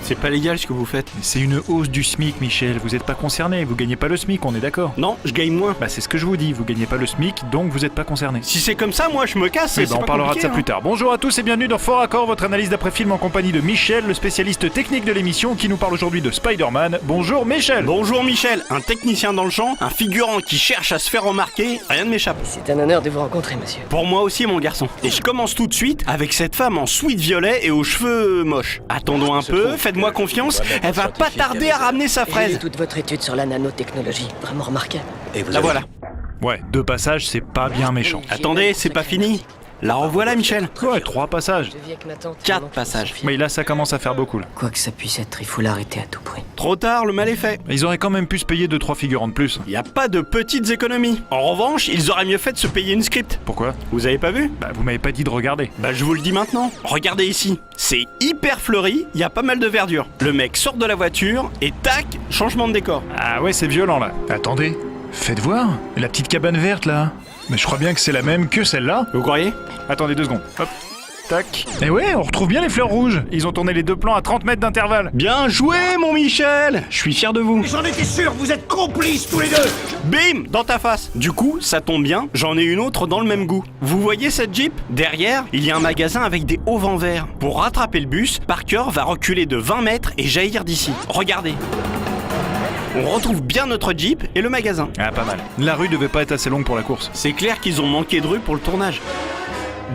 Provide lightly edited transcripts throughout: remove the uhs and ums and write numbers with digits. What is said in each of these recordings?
C'est pas légal ce que vous faites. Mais c'est une hausse du SMIC, Michel. Vous êtes pas concerné, vous gagnez pas le SMIC, on est d'accord? Non, je gagne moins. Bah c'est ce que je vous dis, vous gagnez pas le SMIC, donc vous êtes pas concerné. Si c'est comme ça, moi je me casse. On parlera de ça plus tard. Bonjour à tous et bienvenue dans Fort Accord, votre analyse d'après-film en compagnie de Michel, le spécialiste technique de l'émission, qui nous parle aujourd'hui de Spider-Man. Bonjour Michel. Bonjour Michel, un technicien dans le champ, un figurant qui cherche à se faire remarquer, rien ne m'échappe. C'est un honneur de vous rencontrer, monsieur. Pour moi aussi, mon garçon. Et je commence tout de suite avec cette femme en sweat violet et aux cheveux moches. Attendons un peu, faites-moi confiance, elle va pas tarder à ramener sa J'ai fraise. lu toute votre étude sur la nanotechnologie, vraiment remarquable. La voilà. Ouais, 2 passages, c'est pas bien méchant. Attendez, c'est pas fini. La revoilà, Michel. Ouais, 3 passages. Je vis avec ma tante. 4 passages. Mais là, ça commence à faire beaucoup là. Quoi que ça puisse être, il faut l'arrêter à tout prix. Trop tard, le mal est fait. Ils auraient quand même pu se payer 2-3 figurants de plus. Y a pas de petites économies. En revanche, ils auraient mieux fait de se payer une script. Pourquoi? Vous avez pas vu? Bah vous m'avez pas dit de regarder. Bah je vous le dis maintenant. Regardez ici. C'est hyper fleuri, y a pas mal de verdure. Le mec sort de la voiture et tac, changement de décor. Ah ouais, c'est violent là. Attendez, faites voir. La petite cabane verte là. Mais je crois bien que c'est la même que celle-là. Vous croyez? Attendez 2 secondes. Hop. Tac. Et ouais, on retrouve bien les fleurs rouges. Ils ont tourné les 2 plans à 30 mètres d'intervalle. Bien joué, mon Michel. Je suis fier de vous. J'en étais sûr, vous êtes complices tous les deux. Bim, dans ta face. Du coup, ça tombe bien, j'en ai une autre dans le même goût. Vous voyez cette Jeep? Derrière, il y a un magasin avec des hauts vents verts. Pour rattraper le bus, Parker va reculer de 20 mètres et jaillir d'ici. Regardez. On retrouve bien notre Jeep et le magasin. Ah, pas mal. La rue devait pas être assez longue pour la course. C'est clair qu'ils ont manqué de rue pour le tournage.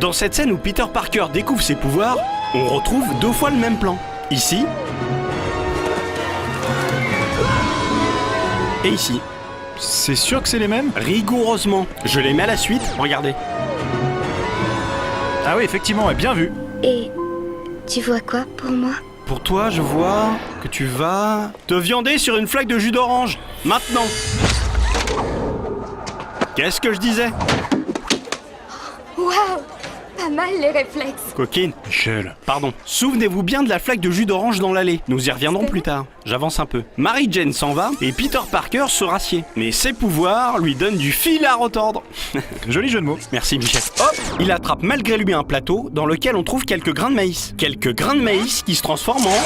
Dans cette scène où Peter Parker découvre ses pouvoirs, on retrouve 2 fois le même plan. Ici. Et ici. C'est sûr que c'est les mêmes? Rigoureusement. Je les mets à la suite, regardez. Ah oui, effectivement, ouais, bien vu. Et tu vois quoi pour moi? Pour toi, je vois que tu vas te viander sur une flaque de jus d'orange. Maintenant. Qu'est-ce que je disais? Waouh! Pas mal les réflexes. Coquine. Michel. Pardon. Souvenez-vous bien de la flaque de jus d'orange dans l'allée. Nous y reviendrons plus tard. J'avance un peu. Mary Jane s'en va et Peter Parker se rassied. Mais ses pouvoirs lui donnent du fil à retordre. Joli jeu de mots. Merci Michel. Hop, il attrape malgré lui un plateau dans lequel on trouve quelques grains de maïs. Quelques grains de maïs qui se transforment en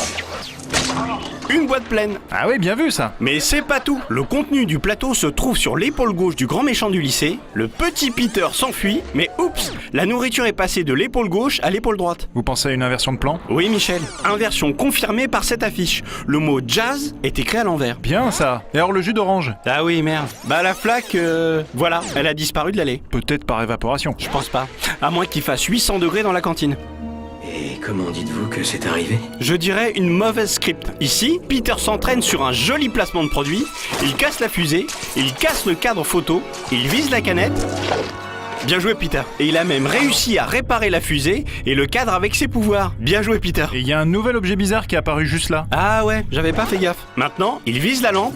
une boîte pleine. Ah oui, bien vu ça. Mais c'est pas tout. Le contenu du plateau se trouve sur l'épaule gauche du grand méchant du lycée. Le petit Peter s'enfuit, mais oups, la nourriture est passée de l'épaule gauche à l'épaule droite. Vous pensez à une inversion de plan? Oui Michel, inversion confirmée par cette affiche. Le mot jazz est écrit à l'envers. Bien ça. Et alors le jus d'orange? Ah oui merde. Bah la flaque, voilà, elle a disparu de l'allée. Peut-être par évaporation. Je pense pas. À moins qu'il fasse 800 degrés dans la cantine. Et comment dites-vous que c'est arrivé? Je dirais une mauvaise script. Ici, Peter s'entraîne sur un joli placement de produit, il casse la fusée, il casse le cadre photo, il vise la canette. Bien joué Peter. Et il a même réussi à réparer la fusée et le cadre avec ses pouvoirs. Bien joué Peter. Et il y a un nouvel objet bizarre qui est apparu juste là. Ah ouais, j'avais pas fait gaffe. Maintenant, il vise la lampe.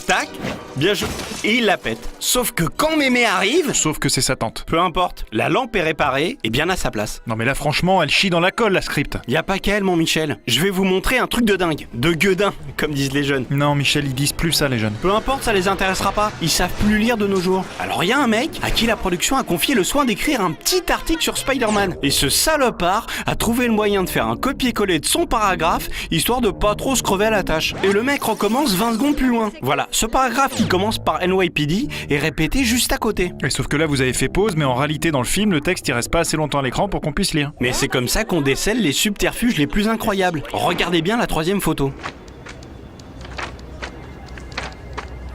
Tac, bien joué. Et il la pète. Sauf que quand Mémé arrive, Sauf que c'est sa tante. peu importe, la lampe est réparée et bien à sa place. Non mais là franchement, elle chie dans la colle la script. Y a pas qu'elle mon Michel. Je vais vous montrer un truc de dingue. De gueudin, comme disent les jeunes. Non Michel, ils disent plus ça les jeunes. Peu importe, ça les intéressera pas. Ils savent plus lire de nos jours. Alors y a un mec à qui la production a confié le soin d'écrire un petit article sur Spider-Man. Et ce salopard a trouvé le moyen de faire un copier-coller de son paragraphe, histoire de pas trop se crever à la tâche. Et le mec recommence 20 secondes plus loin. Voilà, ce paragraphe qui commence par NYPD est répété juste à côté. Et sauf que là vous avez fait pause, mais en réalité dans le film, le texte il reste pas assez longtemps à l'écran pour qu'on puisse lire. Mais c'est comme ça qu'on décèle les subterfuges les plus incroyables. Regardez bien la 3e photo.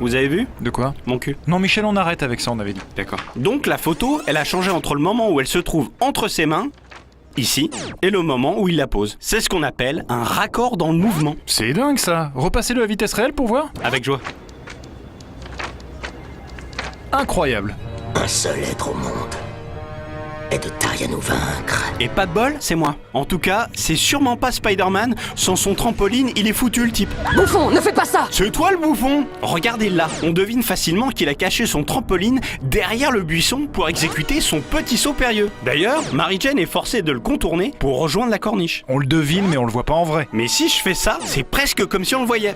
Vous avez vu? De quoi? Mon cul. Non Michel, on arrête avec ça, on avait dit. D'accord. Donc la photo, elle a changé entre le moment où elle se trouve entre ses mains, ici, et le moment où il la pose. C'est ce qu'on appelle un raccord dans le mouvement. C'est dingue ça. Repassez-le à vitesse réelle pour voir. Avec joie. Incroyable. Un seul être au monde est de taille à nous vaincre. Et pas de bol, c'est moi. En tout cas, c'est sûrement pas Spider-Man. Sans son trampoline, il est foutu le type. Bouffon, ne fais pas ça! C'est toi le bouffon! Regardez là, on devine facilement qu'il a caché son trampoline derrière le buisson pour exécuter son petit saut périlleux. D'ailleurs, Mary Jane est forcée de le contourner pour rejoindre la corniche. On le devine, mais on le voit pas en vrai. Mais si je fais ça, c'est presque comme si on le voyait.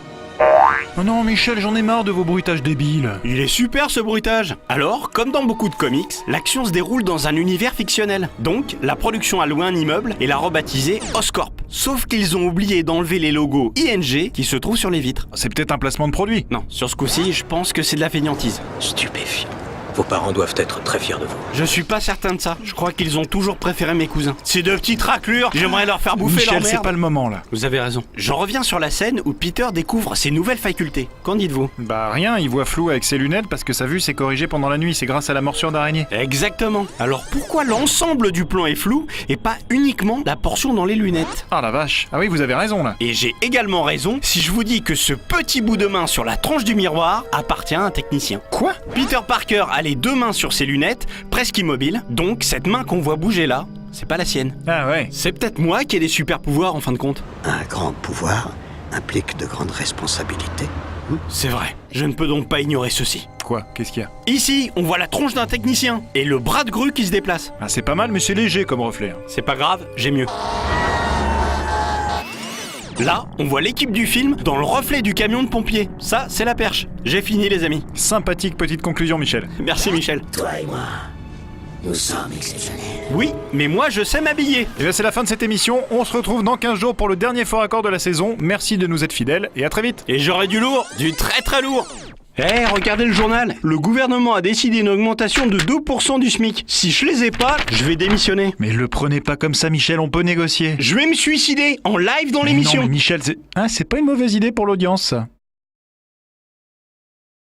Oh non Michel, j'en ai marre de vos bruitages débiles. Il est super ce bruitage. Alors, comme dans beaucoup de comics, l'action se déroule dans un univers fictionnel. Donc, la production a loué un immeuble et l'a rebaptisé Oscorp. Sauf qu'ils ont oublié d'enlever les logos ING qui se trouvent sur les vitres. C'est peut-être un placement de produit. Non, sur ce coup-ci, je pense que c'est de la fainéantise. Stupéfiant. Vos parents doivent être très fiers de vous. Je suis pas certain de ça. Je crois qu'ils ont toujours préféré mes cousins. Ces deux petites raclures, j'aimerais leur faire bouffer leur Michel, c'est merde. pas le moment là. Vous avez raison. J'en reviens sur la scène où Peter découvre ses nouvelles facultés. Qu'en dites-vous? Bah rien, il voit flou avec ses lunettes parce que sa vue s'est corrigée pendant la nuit, c'est grâce à la morsure d'araignée. Exactement. Alors pourquoi l'ensemble du plan est flou et pas uniquement la portion dans les lunettes? Ah la vache. Ah oui, vous avez raison là. Et j'ai également raison si je vous dis que ce petit bout de main sur la tranche du miroir appartient à un technicien. Quoi? Peter Parker a les deux mains sur ses lunettes, presque immobiles, donc cette main qu'on voit bouger là, c'est pas la sienne. Ah ouais. C'est peut-être moi qui ai des super pouvoirs en fin de compte. Un grand pouvoir implique de grandes responsabilités. C'est vrai, je ne peux donc pas ignorer ceci. Quoi? Qu'est-ce qu'il y a? Ici, on voit la tronche d'un technicien et le bras de grue qui se déplace. Ah c'est pas mal mais c'est léger comme reflet. C'est pas grave, j'ai mieux. Là, on voit l'équipe du film dans le reflet du camion de pompiers. Ça, c'est la perche. J'ai fini les amis. Sympathique petite conclusion Michel. Merci Michel. Toi et moi, nous sommes exceptionnels. Oui, mais moi je sais m'habiller. Et bien c'est la fin de cette émission, on se retrouve dans 15 jours pour le dernier fort accord de la saison. Merci de nous être fidèles et à très vite. Et j'aurai du lourd, du très très lourd. Regardez le journal. Le gouvernement a décidé une augmentation de 2% du SMIC. Si je les ai pas, je vais démissionner. Mais le prenez pas comme ça Michel, on peut négocier. Je vais me suicider en live dans Mais l'émission. Non mais Michel, c'est pas une mauvaise idée pour l'audience ça.